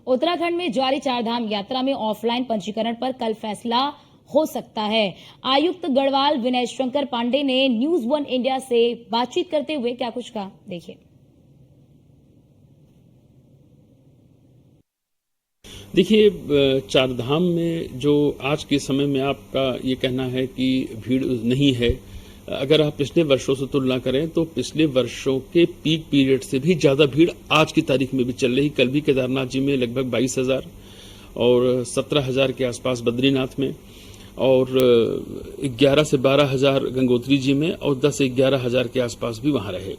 उत्तराखंड में जारी चारधाम यात्रा में ऑफलाइन पंजीकरण पर कल फैसला हो सकता है। आयुक्त गढ़वाल विनय शंकर पांडे ने न्यूज 1 इंडिया से बातचीत करते हुए क्या कुछ कहा, देखिए। देखिए, चारधाम में जो आज के समय में आपका ये कहना है कि भीड़ नहीं है, अगर आप पिछले वर्षों से तुलना करें तो पिछले वर्षों के पीक पीरियड से भी ज्यादा भीड़ आज की तारीख में भी चल रही। कल भी केदारनाथ जी में लगभग 22,000 और 17,000 के आसपास बद्रीनाथ में, और 11 से 12,000 गंगोत्री जी में, और 10 से 11,000 के आसपास भी वहां रहे।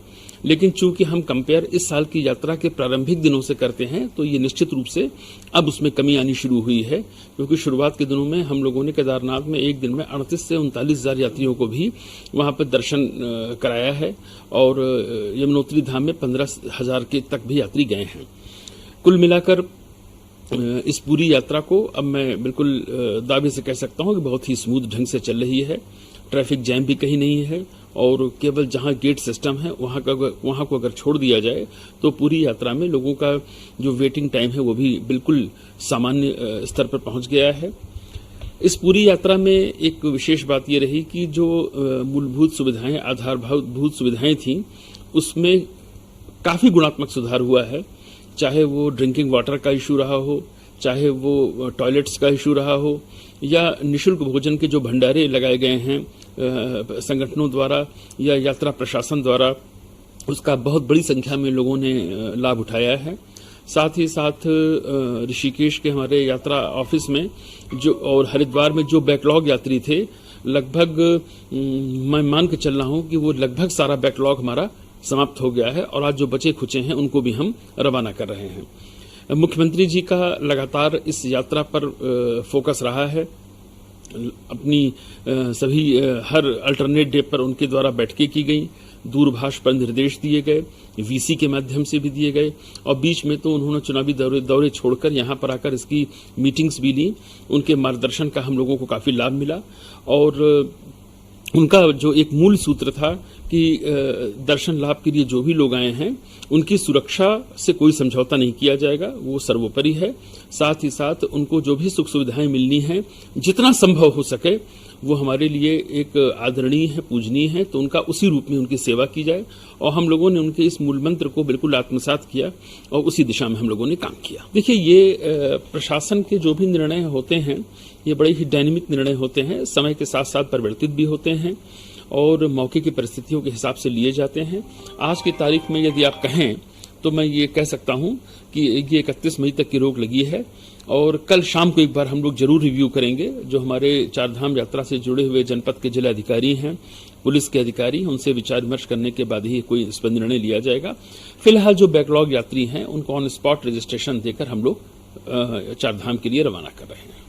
लेकिन चूंकि हम कंपेयर इस साल की यात्रा के प्रारंभिक दिनों से करते हैं तो ये निश्चित रूप से अब उसमें कमी आनी शुरू हुई है, क्योंकि शुरुआत के दिनों में हम लोगों ने केदारनाथ में एक दिन में 38 से 39,000 यात्रियों को भी वहां पर दर्शन कराया है, और यमुनोत्री धाम में 15,000 के तक भी यात्री गए हैं। कुल मिलाकर इस पूरी यात्रा को अब मैं बिल्कुल दावे से कह सकता हूं कि बहुत ही स्मूथ ढंग से चल रही है। ट्रैफिक जैम भी कहीं नहीं है, और केवल जहां गेट सिस्टम है वहां को अगर छोड़ दिया जाए तो पूरी यात्रा में लोगों का जो वेटिंग टाइम है वो भी बिल्कुल सामान्य स्तर पर पहुंच गया है। इस पूरी यात्रा में एक विशेष बात ये रही कि जो मूलभूत सुविधाएं, आधारभूत सुविधाएं थी, उसमें काफी गुणात्मक सुधार हुआ है। चाहे वो ड्रिंकिंग वाटर का इशू रहा हो, चाहे वो टॉयलेट्स का इशू रहा हो, या निःशुल्क भोजन के जो भंडारे लगाए गए हैं संगठनों द्वारा या यात्रा प्रशासन द्वारा, उसका बहुत बड़ी संख्या में लोगों ने लाभ उठाया है। साथ ही साथ ऋषिकेश के हमारे यात्रा ऑफिस में जो और हरिद्वार में जो बैकलॉग यात्री थे, लगभग मैं मान के चल रहा हूं कि वो लगभग सारा बैकलॉग हमारा समाप्त हो गया है, और आज जो बचे खुचे हैं उनको भी हम रवाना कर रहे हैं। मुख्यमंत्री जी का लगातार इस यात्रा पर फोकस रहा है। अपनी सभी हर अल्टरनेट डे पर उनके द्वारा बैठकें की गई, दूरभाष पर निर्देश दिए गए, वीसी के माध्यम से भी दिए गए, और बीच में तो उन्होंने चुनावी दौरे छोड़कर यहाँ पर आकर इसकी मीटिंग्स भी ली। उनके मार्गदर्शन का हम लोगों को काफी लाभ मिला, और उनका जो एक मूल सूत्र था कि दर्शन लाभ के लिए जो भी लोग आए हैं उनकी सुरक्षा से कोई समझौता नहीं किया जाएगा, वो सर्वोपरि है। साथ ही साथ उनको जो भी सुख सुविधाएं मिलनी हैं, जितना संभव हो सके वो हमारे लिए एक आदरणीय है, पूजनीय है, तो उनका उसी रूप में उनकी सेवा की जाए। और हम लोगों ने उनके इस मूल मंत्र को बिल्कुल आत्मसात किया और उसी दिशा में हम लोगों ने काम किया। देखिए, ये प्रशासन के जो भी निर्णय होते हैं ये बड़े ही डायनेमिक निर्णय होते हैं, समय के साथ साथ परिवर्तित भी होते हैं और मौके की परिस्थितियों के हिसाब से लिए जाते हैं। आज की तारीख में यदि आप कहें तो मैं ये कह सकता हूं कि ये 31 मई तक की रोक लगी है, और कल शाम को एक बार हम लोग जरूर रिव्यू करेंगे। जो हमारे चारधाम यात्रा से जुड़े हुए जनपद के जिला अधिकारी हैं, पुलिस के अधिकारी, उनसे विचार विमर्श करने के बाद ही कोई इस पर निर्णय लिया जाएगा। फिलहाल जो बैकलॉग यात्री हैं उनको ऑन स्पॉट रजिस्ट्रेशन देकर हम लोग चारधाम के लिए रवाना कर रहे हैं।